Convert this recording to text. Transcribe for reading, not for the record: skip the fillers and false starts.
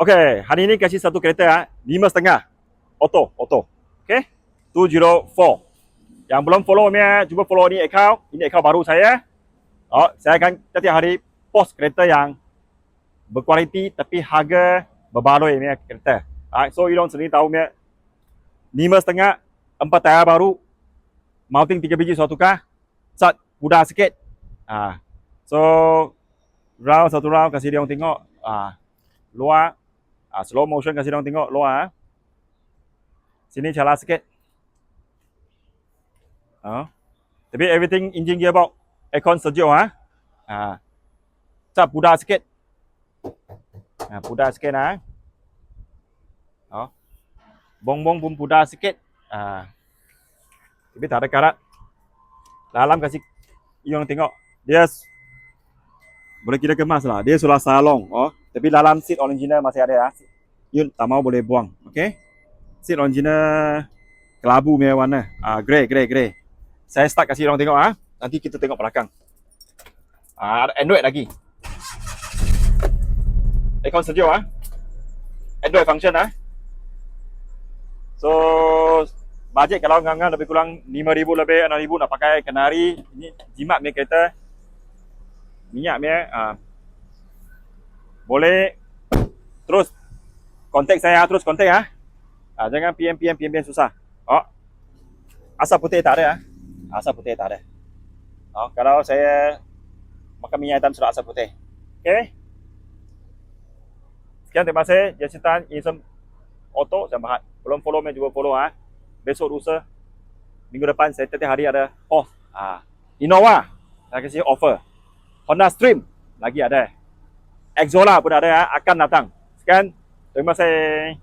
Okey, hari ini kasih satu kereta 5.5 auto. Okey. 204. Yang belum follow cuba follow ni account. Ini account baru saya. Saya akan setiap hari post kereta yang berkualiti tapi harga berbaloi kereta. So you don't sendiri tahu 5.5 4 tayar baru. Mounting 3 biji suatu tukar. Cat mudah sikit. So satu round kasih dia orang tengok luar. Slow motion kasih dia orang tengok luar. Sini calar sikit. Tapi everything engine gearbox aircon sejuk Cap pudar sikit. Pudar sikit Bong-bong pun pudar sikit. Tapi tak ada karat. Dalam kasih yang tengok. Dia boleh kita kemas lah. Dia sudah salong. Tapi dalam seat original masih ada You tak mau boleh buang. Okey. Seat original kelabu punya warna. Grey. Saya start kasih orang tengok Nanti kita tengok belakang. Ada Android lagi. Aircon sejuk Android function So bajet kalau ngang lebih kurang 5,000 lebih 6,000 nak pakai Kenari. Ini jimat punya kereta. Minyak punya boleh terus kontak saya, terus kontak jangan PM susah. Asap putih tak ada Asap putih tak ada. Kalau saya makan minyak hitam sudah asap putih. Okey. Sekian, terima kasih. Jasitan Insem Auto Jambahat. Belum follow juga follow Besok lusa minggu depan saya setiap hari ada Innova saya kasih offer. Honda Stream lagi ada. Exola pun ada akan datang. Sekian, terima kasih.